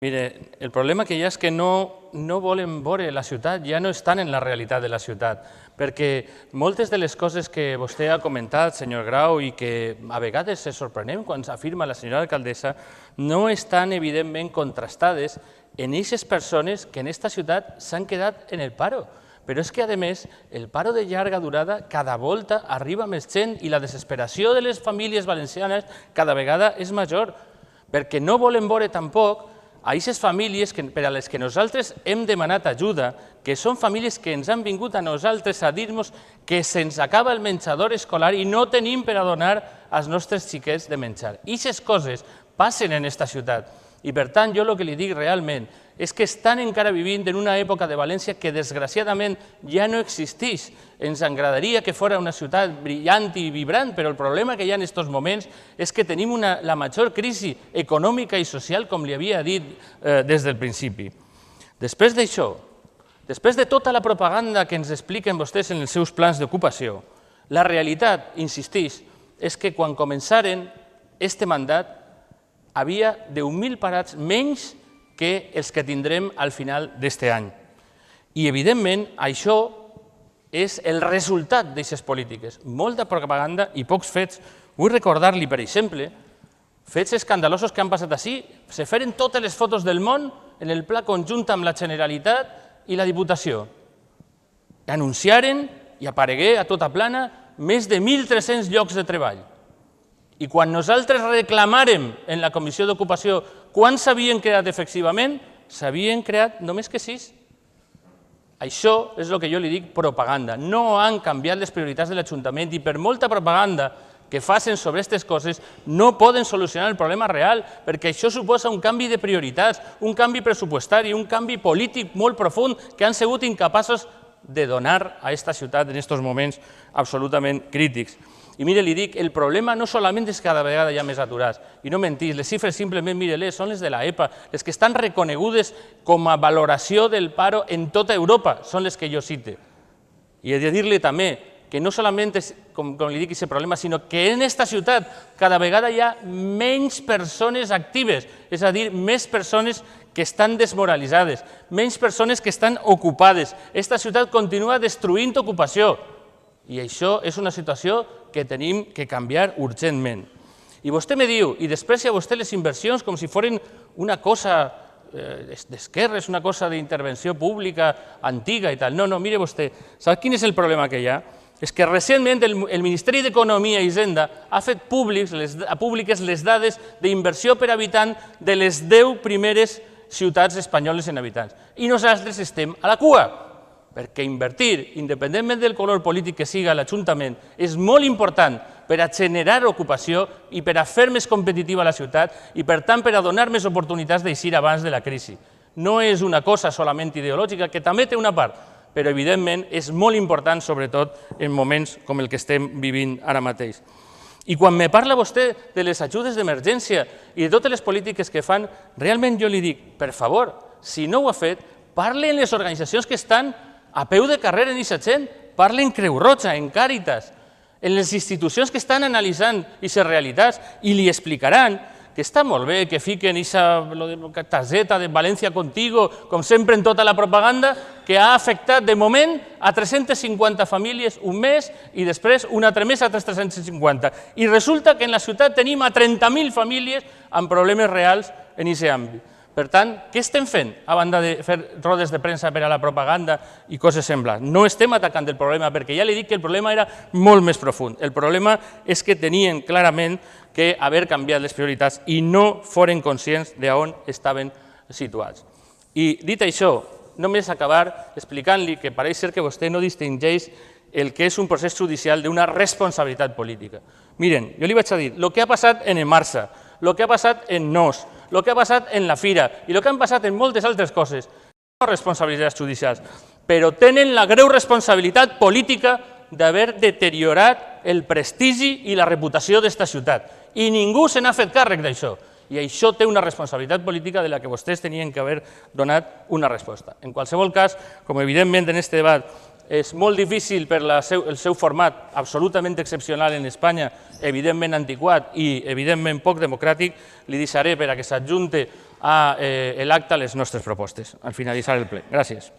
Mire, el problema que hi ha és que no volen veure la ciutat, ja no estan en la realitat de la ciutat, perquè moltes de les coses que vostè ha comentat, senyor Grau, i que a vegades se sorprenem quan afirma la senyora alcaldessa, no estan evidentment contrastades en aquestes persones que en aquesta ciutat s'han quedat en el paro. Però és que, a més, el paro de llarga durada cada volta arriba més gent i la desesperació de les famílies valencianes cada vegada és major, perquè no volen veure tampoc a aquestes famílies per a les que nosaltres hem demanat ajuda, que són famílies que ens han vingut a nosaltres a dir-nos que se'ns acaba el menjador escolar i no tenim per a donar als nostres xiquets de menjar. Aquestes coses passen en aquesta ciutat i, per tant, jo el que li dic realment és que estan encara vivint en una època de València que, desgraciadament, ja no existeix. Ens agradaria que fos una ciutat brillant i vibrant, però el problema que hi ha en aquests moments és que tenim la major crisi econòmica i social, com li havia dit des del principi. Després d'això, després de tota la propaganda que ens expliquen vostès en els seus plans d'ocupació, la realitat, insisteix, és que quan començaren aquest mandat havia 10.000 parats menys que els que tindrem al final d'aquest any. I, evidentment, això és el resultat d'aquestes polítiques. Molta propaganda i pocs fets. Vull recordar-li, per exemple, fets escandalosos que han passat així. Se feren totes les fotos del món en el pla conjunt amb la Generalitat i la Diputació. Anunciaren i aparegué a tota plana més de 1.300 llocs de treball. I quan nosaltres reclamàrem en la Comissió d'Ocupació quants s'havien creat efectivament, s'havien creat només que 6. Això és el que jo li dic propaganda. No han canviat les prioritats de l'Ajuntament i per molta propaganda que facin sobre aquestes coses no poden solucionar el problema real, perquè això suposa un canvi de prioritats, un canvi pressupostari, un canvi polític molt profund que han sigut incapaços de donar a aquesta ciutat en aquests moments absolutament crítics. I mire, li dic, el problema no solament és que cada vegada hi ha més aturats, i no mentís, les xifres simplement, mire-les, són les de l'EPA, les que estan reconegudes com a valoració del paro en tota Europa, són les que jo cite. I he de dir-li també que no solament és, com li dic, aquest problema, sinó que en aquesta ciutat cada vegada hi ha menys persones actives, és a dir, més persones que estan desmoralitzades, menys persones que estan ocupades. Aquesta ciutat continua destruint ocupació i això és una situació que tenim que canviar urgentment. I vostè me diu, i desprecia vostè les inversions com si foren una cosa d'esquerres, una cosa d'intervenció pública antiga i tal. No, mire vostè, sap quin és el problema que hi ha? És que recentment el Ministeri d'Economia i Hisenda ha fet públiques les dades d'inversió per habitant de les 10 primeres ciutats espanyoles en habitants. I nosaltres estem a la cua, perquè invertir, independentment del color polític que siga l'Ajuntament, és molt important per a generar ocupació i per a fer més competitiva la ciutat i, per tant, per a donar més oportunitats d'eixir abans de la crisi. No és una cosa solament ideològica, que també té una part, però, evidentment, és molt important, sobretot en moments com el que estem vivint ara mateix. I quan me parla vostè de les ajudes d'emergència i de totes les polítiques que fan, realment jo li dic, per favor, si no ho ha fet, parli en les organitzacions que estan a peu de carrer en aquesta gent, parli en Creu Roja, en Càritas, en les institucions que estan analitzant aquestes realitats i li explicaran que està molt bé que fiquen aquesta targeta de València Contigo, com sempre en tota la propaganda, que ha afectat de moment a 350 famílies un mes i després un altre mes a 350. I resulta que en la ciutat tenim a 30.000 famílies amb problemes reals en aquest àmbit. Per tant, què estem fent a banda de fer rodes de premsa per a la propaganda i coses semblants? No estem atacant el problema, perquè ja li dic que el problema era molt més profund. El problema és que tenien clarament que haver canviat les prioritats i no foren conscients d'on estaven situats. I dit això, només acabar explicant-li que pareix ser que vostè no distingeix el que és un procés judicial d'una responsabilitat política. Miren, jo li vaig a dir, el que ha passat en Emarsa, el que ha passat en Nos, el que ha passat en la Fira i el que han passat en moltes altres coses, no responsabilitats judicials, però tenen la greu responsabilitat política d'haver deteriorat el prestigi i la reputació d'aquesta ciutat. I ningú se n'ha fet càrrec d'això. I això té una responsabilitat política de la que vostès tenien que haver donat una resposta. En qualsevol cas, com evidentment en aquest debat és molt difícil per el seu format absolutament excepcional en Espanya, evidentment antiquat i evidentment poc democràtic, li deixaré per a que s'adjunte a l'acte les nostres propostes al finalitzar el ple. Gràcies.